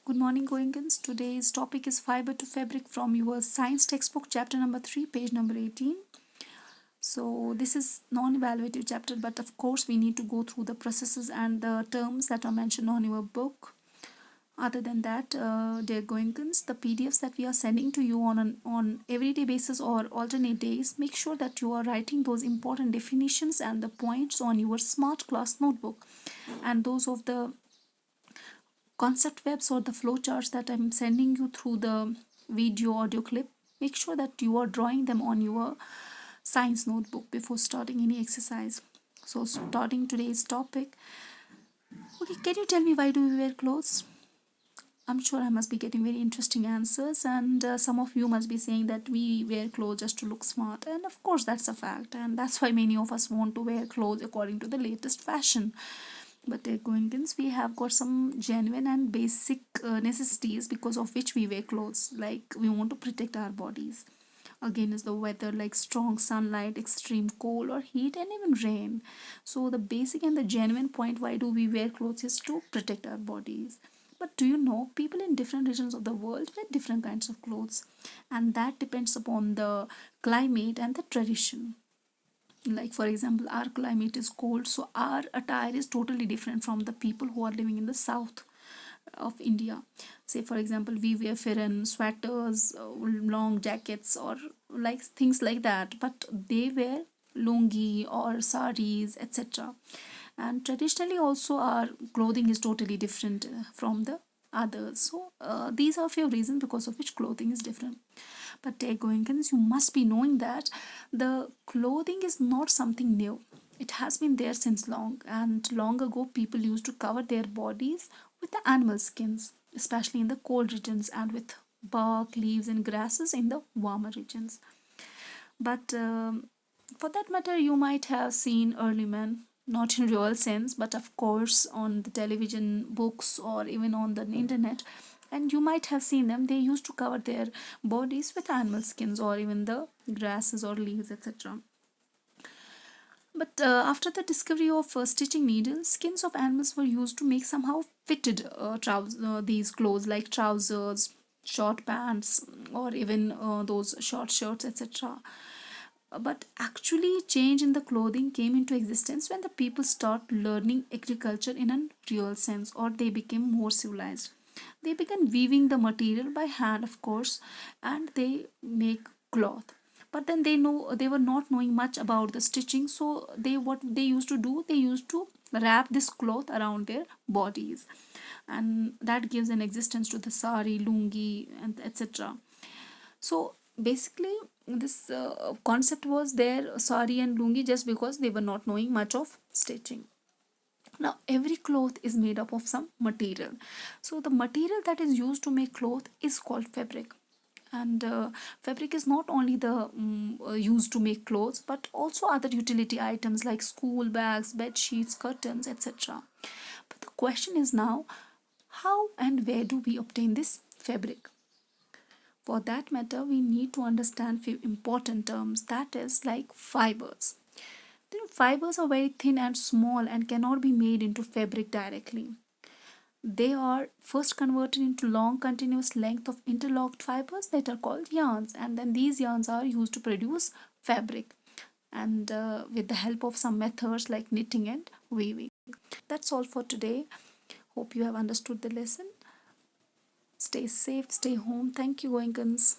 Good morning, Goenkans. Today's topic is fiber to fabric from your science textbook, chapter number 3, page number 18. So, this is non-evaluative chapter, but of course, we need to go through the processes and the terms that are mentioned on your book. Other than that, dear Goenkans, the PDFs that we are sending to you on an everyday basis or alternate days, make sure that you are writing those important definitions and the points on your smart class notebook, and those of the concept webs or the flowcharts that I'm sending you through the video audio clip, make sure that you are drawing them on your science notebook before starting any exercise. So, starting today's topic, okay, can you tell me why do we wear clothes? I'm sure I must be getting very interesting answers, and some of you must be saying that we wear clothes just to look smart, and of course, that's a fact, and that's why many of us want to wear clothes according to the latest fashion. But Goenkans, we have got some genuine and basic necessities because of which we wear clothes. Like we want to protect our bodies against the weather, like strong sunlight, extreme cold or heat, and even rain. So the basic and the genuine point why do we wear clothes is to protect our bodies. But do you know people in different regions of the world wear different kinds of clothes, and that depends upon the climate and the tradition. Like for example, our climate is cold, so our attire is totally different from the people who are living in the south of India. Say for example, we wear fairen sweaters, long jackets or like things like that, but they wear lungi or saris, etc. And traditionally also our clothing is totally different from the others. So these are few reasons because of which clothing is different. But Goenkans, you must be knowing that the clothing is not something new. It has been there since long, and long ago people used to cover their bodies with the animal skins, especially in the cold regions, and with bark, leaves, and grasses in the warmer regions. But for that matter, you might have seen early men, not in real sense, but of course on the television, books, or even on the internet. And you might have seen them, they used to cover their bodies with animal skins or even the grasses or leaves, etc. But after the discovery of stitching needles, skins of animals were used to make somehow fitted these clothes like trousers, short pants, or even those short shirts, etc. But actually, change in the clothing came into existence when the people start learning agriculture in a real sense, or they became more civilized. They began weaving the material by hand, of course, and they make cloth. But then they were not knowing much about the stitching, so what they used to do, they used to wrap this cloth around their bodies, and that gives an existence to the sari, lungi, and etc. So basically, this concept was there, sari and lungi, just because they were not knowing much of stitching. Now, every cloth is made up of some material. So, the material that is used to make cloth is called fabric. And fabric is not only the used to make clothes, but also other utility items like school bags, bed sheets, curtains, etc. But the question is now, how and where do we obtain this fabric? For that matter, we need to understand few important terms, that is like fibers. The fibers are very thin and small and cannot be made into fabric directly. They are first converted into long continuous length of interlocked fibers that are called yarns, and then these yarns are used to produce fabric, and with the help of some methods like knitting and weaving. That's all for today. Hope you have understood the lesson. Stay safe, stay home. Thank you, Goenkans.